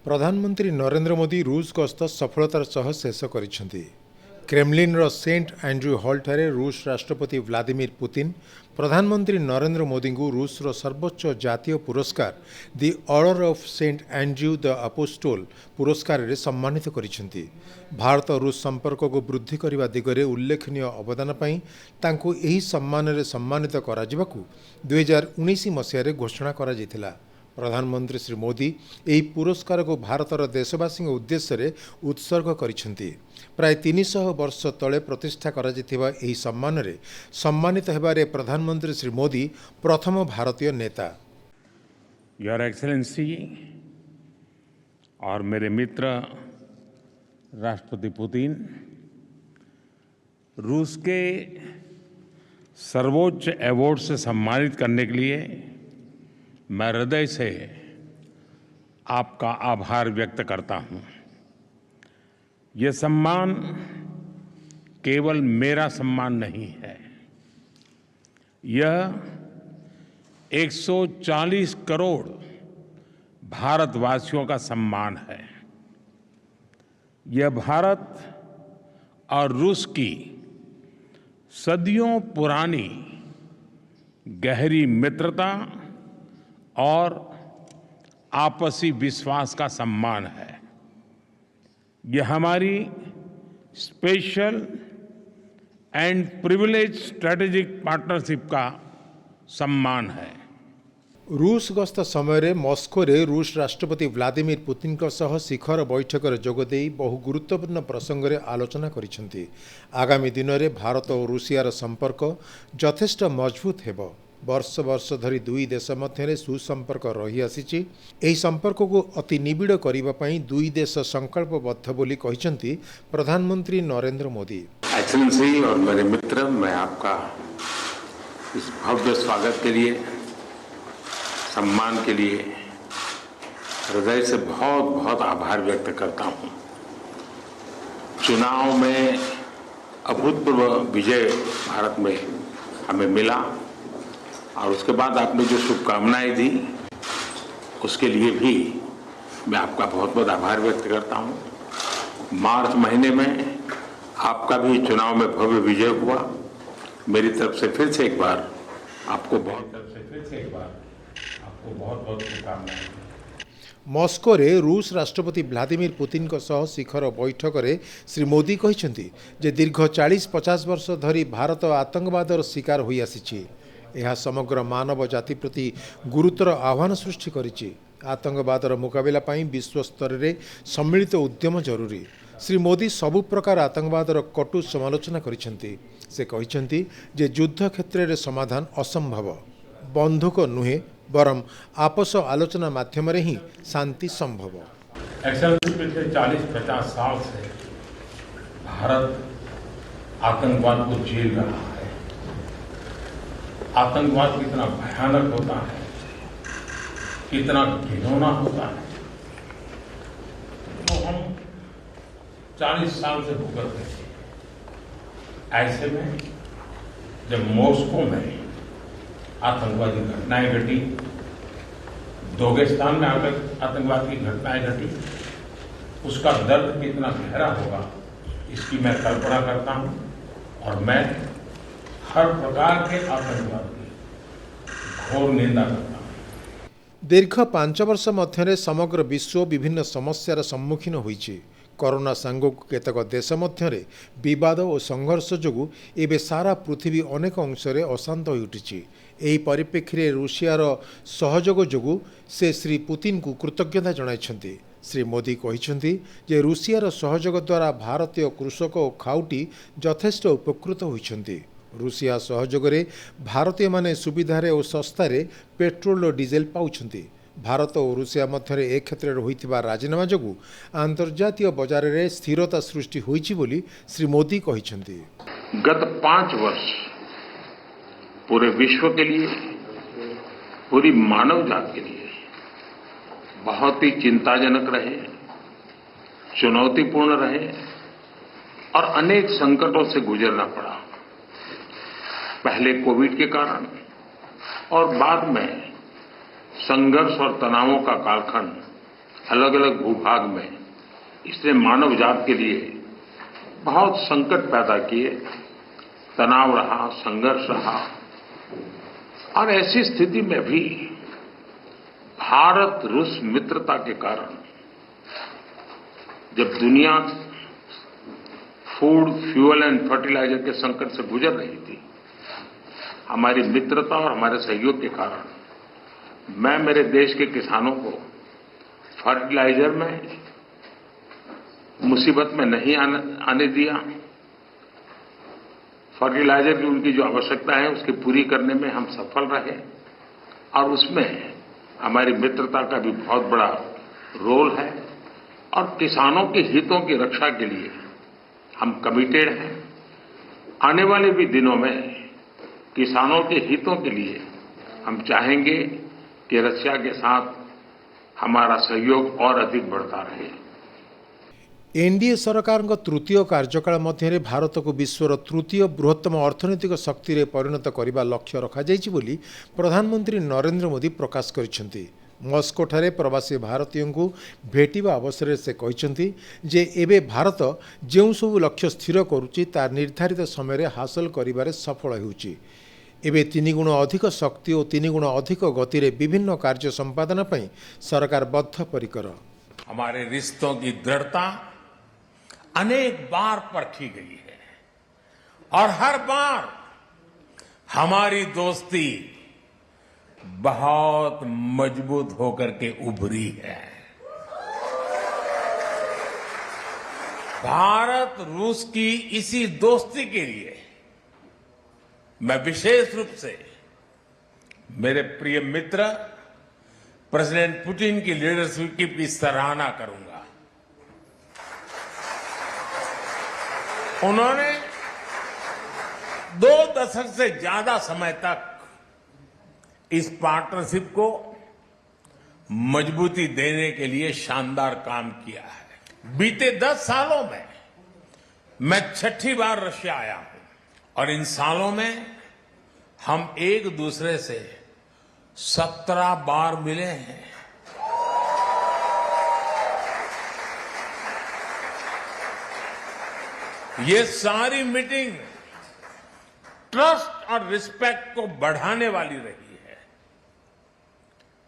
प्रधानमंत्री नरेंद्र मोदी रूस गस्त सफलतार सह शेष करिसेंति। क्रेमलिन सेंट एंड्रयू हॉल ठारे रूस राष्ट्रपति व्लादिमीर पुतिन प्रधानमंत्री नरेंद्र मोदी को रूस सर्वोच्च जातीय पुरस्कार the order of Saint Andrew the apostle पुरस्कार रे सम्मानित करिसेंति। भारत रूस संपर्क को वृद्धि करने दिगरे उल्लेखनीय अवदान पई तांको एही सम्मान रे सम्मानित करा जिबाकू 2019 मसीह घोषणा करा जैथिला। प्रधानमंत्री श्री मोदी यही पुरस्कार को भारतर देशवासी उद्देश्य उत्सर्ग करिसेंति। प्राय 300 वर्ष तले प्रतिष्ठा करा जैथिबा एही सम्मान रे सम्मानित हेबारे प्रधानमंत्री श्री मोदी प्रथम भारतीय नेता। योर एक्सेलेंसी और मेरे मित्र राष्ट्रपति पुतिन, रूस के सर्वोच्च अवार्ड से सम्मानित करने के लिए मैं हृदय से आपका आभार व्यक्त करता हूं। यह सम्मान केवल मेरा सम्मान नहीं है, यह 140 करोड़ भारतवासियों का सम्मान है। यह भारत और रूस की सदियों पुरानी गहरी मित्रता और आपसी विश्वास का सम्मान है। यह हमारी special and privilege strategic partnership का सम्मान है। रूस गस्त समय मॉस्को रे रूस राष्ट्रपति व्लादिमीर पुतिन सह शिखर बैठक जोगदे बहु गुरुत्वपूर्ण प्रसंग रे आलोचना करिसेंति। आगामी दिन में भारत और रूसियार संपर्क यथेष्ट मजबूत हेबो। वर्ष वर्ष धरी दुई देश मध्य सुसंपर्क रही आसी। एही संपर्क को अति निबिड़ करने पई दुई देश संकल्पबद्ध बोली कहिसेंति प्रधानमंत्री नरेंद्र मोदी। एक्सेलेंसी और मेरे मित्र, मैं आपका इस भव्य स्वागत के लिए, सम्मान के लिए हृदय से बहुत बहुत आभार व्यक्त करता हूं। चुनाव में अभूतपूर्व विजय भारत में हमें मिला और उसके बाद आपने जो शुभकामनाएं दी उसके लिए भी मैं आपका बहुत बहुत आभार व्यक्त करता हूं। मार्च महीने में आपका भी चुनाव में भव्य विजय हुआ। मेरी तरफ से फिर से एक बार आपको बहुत बहुत शुभकामनाएं। मॉस्को रे रूस राष्ट्रपति व्लादिमीर पुतिन सह शिखर बैठक रे श्री मोदी कहिसेंति जे दीर्घ 40-50 वर्ष धरी भारत आतंकवादर शिकार होई आसीछि। यह समग्र मानव जाति प्रति गुरुतर आह्वान सृष्टि करिछि। आतंकवादर मुकाबला पई विश्व स्तर रे सम्मिलित उद्यम जरूरी। श्री मोदी सबु प्रकार आतंकवादर कटु समालोचना करिसेंति। से कहिसेंति जे युद्ध क्षेत्र रे समाधान असंभव, बंधुक नुहे बरम आपस आलोचना माध्यम रे ही शांति संभव। पिछले 40-50 साल से भारत आतंकवाद को झेल रहा है। आतंकवाद कितना भयानक होता है, कितना घिनौना होता है, तो हम 40 साल से भुगत रहे थे। ऐसे में जब मॉस्को में आतंकवादी घटनाएं घटी, दोगेस्तान में आतंकवाद की घटनाएं घटी, उसका दर्द कितना गहरा होगा इसकी मैं कल्पना करता हूं। और मैं हर प्रकार के आतंकवाद की घोर निंदा करता हूं। दीर्घ 5 वर्ष मध्य समग्र विश्व विभिन्न समस्यार सम्मुखीन होइछि। कोरोना सांगक केतक देश मध्य विवाद और संघर्ष जोगु एबे सारा पृथ्वी अनेक अंश अशांत हो उठिछि। एही परिप्रेक्षी रूसियार सहयोग जोगु से श्री पुतिन को कृतज्ञता जणाइछन्ति। श्री मोदी कहिसेंति जे रूसियार सहयोग द्वारा भारतीय कृषक और खाउटी यथेष्ट उपकृत होइछन्ति। रूसिया सहयोग रे भारतीय माने सुविधारे और सस्तारे पेट्रोल और डीजेल पाउछन्ति। भारत और रूसिया मध्य ए क्षेत्र में होइथिबा राजीनामा जोगु अंतर्जातीय बाजार रे स्थिरता सृष्टि होइछि बोली श्री मोदी कहिसेंति। गत 5 वर्ष पूरे विश्व के लिए, पूरी मानव जाति के लिए बहुत ही चिंताजनक रहे, चुनौतीपूर्ण रहे और अनेक संकटों से गुजरना पड़ा। पहले कोविड के कारण और बाद में संघर्ष और तनावों का कालखंड अलग अलग भूभाग में इसने मानव जात के लिए बहुत संकट पैदा किए, तनाव रहा, संघर्ष रहा। और ऐसी स्थिति में भी भारत रूस मित्रता के कारण जब दुनिया फूड, फ्यूल एंड फर्टिलाइजर के संकट से गुजर रही थी, हमारी मित्रता और हमारे सहयोग के कारण मैं मेरे देश के किसानों को फर्टिलाइजर में मुसीबत में नहीं आने दिया। फर्टिलाइजर की उनकी जो आवश्यकता है उसकी पूरी करने में हम सफल रहे और उसमें हमारी मित्रता का भी बहुत बड़ा रोल है और किसानों के हितों की रक्षा के लिए हम कमिटेड हैं। आने वाले भी दिनों में किसानों के हितों के लिए हम चाहेंगे कि रशिया के साथ हमारा सहयोग और अधिक बढ़ता रहे। एनडीए सरकार तृतीय कार्यकाल मध्य भारत को विश्वर तृतीय बृहत्तम अर्थनैतिक शक्ति रे परिणत करने लक्ष्य रखाଯାଇଛି बोली प्रधानमंत्री नरेंद्र मोदी प्रकाश करिसेंति। मस्को ठारे प्रवासी भारतीयों को भेटिबा अवसर से कहते जे एबे भारत जो सब लक्ष्य स्थिर करुच्ची तार निर्धारित समय हासिल करिबारे सफल होउची। एबे 3 गुण अधिक शक्ति और 3 गुण अधिक गति रे विभिन्न कार्य संपादन पई सरकार बद्धपरिकर। हमारे रिश्तों की दृढ़ता अनेक बार परखी गई है और हर बार हमारी दोस्ती बहुत मजबूत होकर के उभरी है। भारत रूस की इसी दोस्ती के लिए मैं विशेष रूप से मेरे प्रिय मित्र प्रेसिडेंट पुतिन की लीडरशिप की सराहना करूंगा। उन्होंने 2 दशक से ज्यादा समय तक इस पार्टनरशिप को मजबूती देने के लिए शानदार काम किया है। बीते 10 सालों में मैं 6ठी बार रशिया आया हूं और इन सालों में हम एक दूसरे से 17 बार मिले हैं। ये सारी मीटिंग ट्रस्ट और रिस्पेक्ट को बढ़ाने वाली रही है।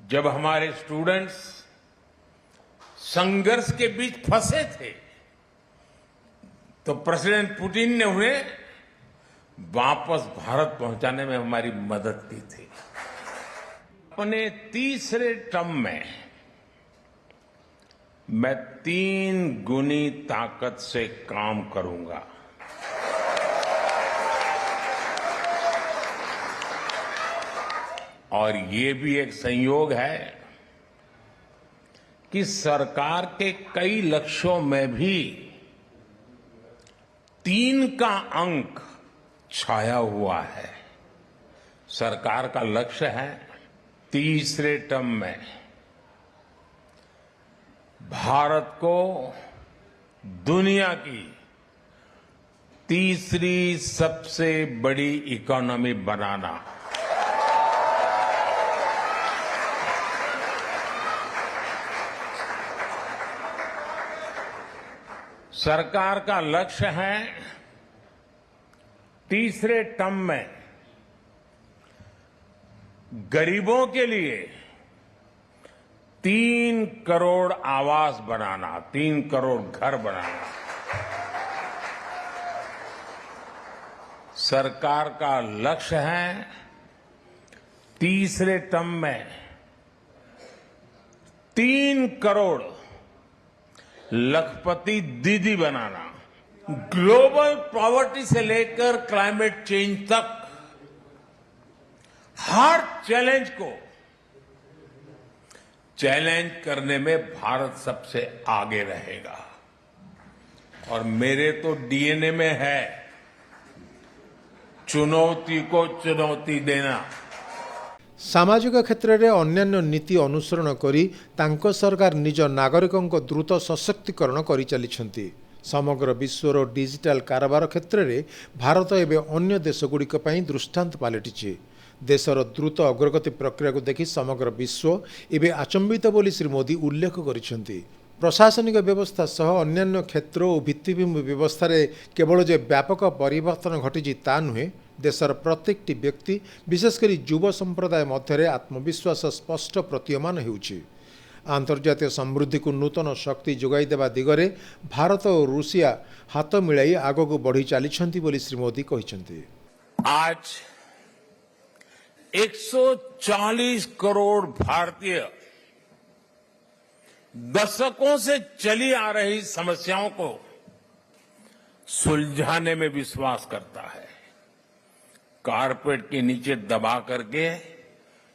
जब हमारे स्टूडेंट्स संघर्ष के बीच फंसे थे तो प्रेसिडेंट पुतिन ने उन्हें वापस भारत पहुंचाने में हमारी मदद की थी। अपने तीसरे टर्म में मैं 3 गुनी ताकत से काम करूंगा। और ये भी एक संयोग है कि सरकार के कई लक्ष्यों में भी 3 का अंक छाया हुआ है। सरकार का लक्ष्य है तीसरे टर्म में भारत को दुनिया की तीसरी सबसे बड़ी इकोनॉमी बनाना। सरकार का लक्ष्य है तीसरे टर्म में गरीबों के लिए 3 करोड़ आवास बनाना, 3 करोड़ घर बनाना। सरकार का लक्ष्य है तीसरे टर्म में 3 करोड़ लखपति दीदी बनाना। ग्लोबल पॉवर्टी से लेकर क्लाइमेट चेंज तक हर चैलेंज को चैलेंज करने में भारत सबसे आगे रहेगा। और मेरे तो डीएनए में है चुनौती को चुनौती देना। सामाजिक क्षेत्र में अन्यान्य नीति अनुसरण करी तांको सरकार निज नागरिकों द्रुत सशक्तिकरण करि चलिछन्ति। समग्र विश्वर डिजिटल कारोबार क्षेत्र में भारत एवं अन्य देशगुड़िक दृष्टांत पलटिछि। देशर द्रुत अग्रगति प्रक्रिया को देखि समग्र विश्व एवं आचंबित बोली श्री मोदी उल्लेख करिसेंति। प्रशासनिक व्यवस्था सह अन्यान्य क्षेत्र और भित्तिभूमि व्यवस्था रे केवल जे व्यापक परिवर्तन घटी ता नुहे, देशर प्रत्येकटी व्यक्ति विशेषकर युव संप्रदाय मध्य आत्मविश्वास स्पष्ट प्रतीयमान होउछि। आंतर्जातीय समृद्धि को नूतन शक्ति जोगाई देवा दिगरे भारत और रूसिया हाथ मिलाई आगक बढ़ी चली बोली श्री मोदी कहिसेंति। आज 140 करोड़ भारतीय दशकों से चली आ रही समस्याओं को सुलझाने में विश्वास करता है। कारपेट के नीचे दबा करके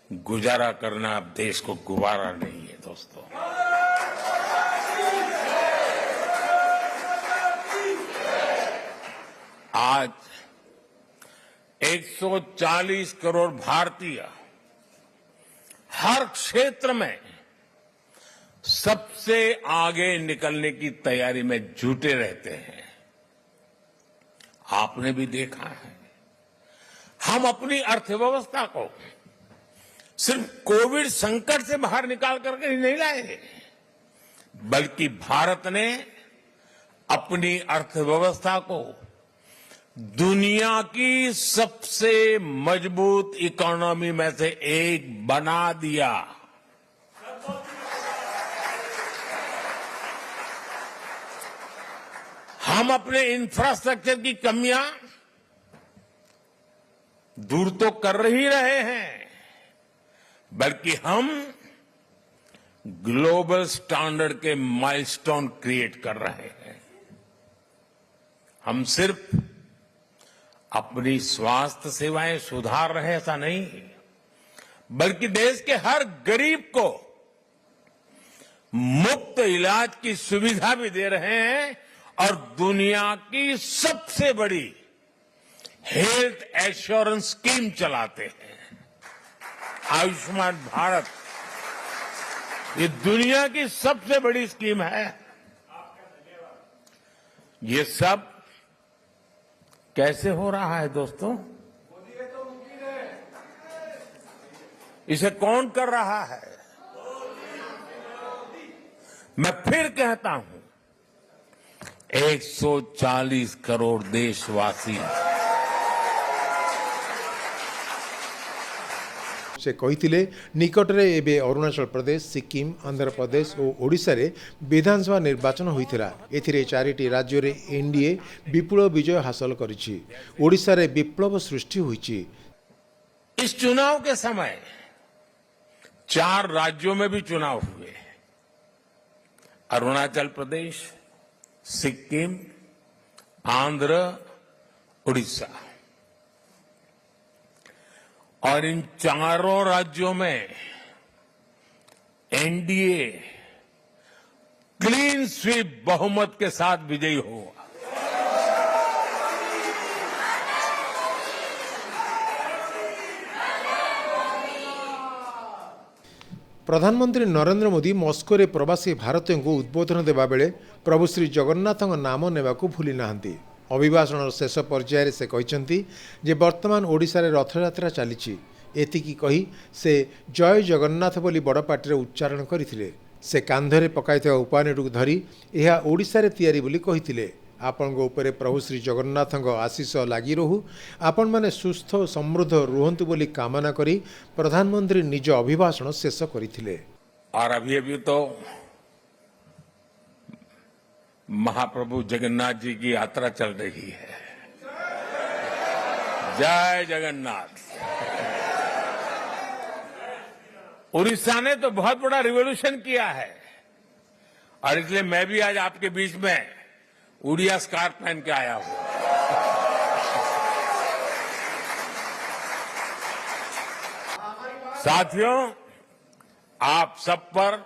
गुजारा करना अब देश को गुवारा नहीं है दोस्तों। आज 140 करोड़ भारतीय हर क्षेत्र में सबसे आगे निकलने की तैयारी में जुटे रहते हैं। आपने भी देखा है, हम अपनी अर्थव्यवस्था को सिर्फ कोविड संकट से बाहर निकाल करके ही नहीं लाए, बल्कि भारत ने अपनी अर्थव्यवस्था को दुनिया की सबसे मजबूत इकोनॉमी में से एक बना दिया। हम अपने इंफ्रास्ट्रक्चर की कमियां दूर तो कर ही रहे हैं, बल्कि हम ग्लोबल स्टैंडर्ड के माइलस्टोन क्रिएट कर रहे हैं। हम सिर्फ अपनी स्वास्थ्य सेवाएं सुधार रहे ऐसा नहीं, बल्कि देश के हर गरीब को मुफ्त इलाज की सुविधा भी दे रहे हैं और दुनिया की सबसे बड़ी हेल्थ एश्योरेंस स्कीम चलाते हैं। आयुष्मान भारत ये दुनिया की सबसे बड़ी स्कीम है। ये सब कैसे हो रहा है दोस्तों? इसे कौन कर रहा है? मैं फिर कहता हूं, 140 करोड़ देशवासी से कहिथिले निकटरे एबे अरुणाचल प्रदेश, सिक्किम, आंध्र प्रदेश और ओडिशा रे विधानसभा निर्वाचन होइथिला। एथिरे चारिटी राज्य रे एनडीए विपुल विजय हासिल करिछि। ओडिशा रे विप्लव सृष्टि होइछि। इस चुनाव के समय 4 राज्यों में भी चुनाव हुए, अरुणाचल प्रदेश, सिक्किम, आंध्र, उड़ीसा, और इन चारों राज्यों में एनडीए क्लीन स्वीप बहुमत के साथ विजयी हुआ। प्रधानमंत्री नरेंद्र मोदी मस्को रे प्रवासी भारतीयों को उद्बोधन देवा बेले प्रभु श्री जगन्नाथ नाम नेबाकू भूली नाहांती। अभिभाषण शेष पर्यायर से कहते जे वर्तमान ओडिशा रे रथयात्रा चली। एतिकी कही से जय जगन्नाथ बोली बड़ पार्टी उच्चारण करथिले। से कांधरे पकाइथिबा उपानेटू धरी एहा ओडिशा रे तियारी बोली कहिथिले। आपण उपरे प्रभु श्री जगन्नाथ आशीष लगी रहू, आपण माने सुस्थ और समृद्ध रुहंतु बोली कामना करी प्रधानमंत्री निज अभिभाषण शेष करथिले। और अभी तो महाप्रभु जगन्नाथ जी की यात्रा चल रही है। जय जगन्नाथ। उड़ीसा ने तो बहुत बड़ा रिवॉल्यूशन किया है और इसलिए मैं भी आज आपके बीच में उड़िया स्कार्फ पहन के आया हूं। साथियों, आप सब पर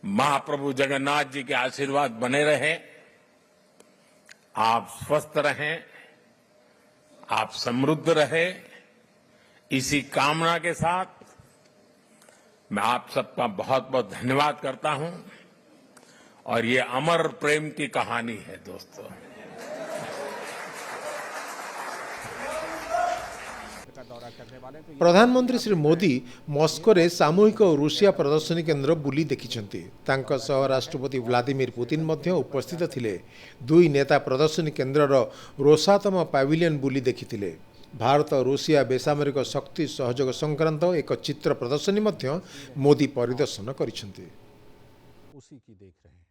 महाप्रभु जगन्नाथ जी के आशीर्वाद बने रहे। आप स्वस्थ रहें, आप समृद्ध रहे, इसी कामना के साथ मैं आप सबका बहुत बहुत धन्यवाद करता हूं। और ये अमर प्रेम की कहानी है दोस्तों। प्रधानमंत्री श्री मोदी मस्को सामूहिक रूसिया प्रदर्शनी केन्द्र बुली देखिछन्ति। तांका सह राष्ट्रपति व्लादिमीर पुतिन मध्य उपस्थित थिले। दुई नेता प्रदर्शनी केन्द्रर रोसातम पैविलियन बुली देखिथिले। भारत रूसिया बेसामरिक शक्ति सहयोग संक्रांत एक चित्र प्रदर्शनी मध्य मोदी परिदर्शन करिछन्ति। उसी की देख रहे हैं।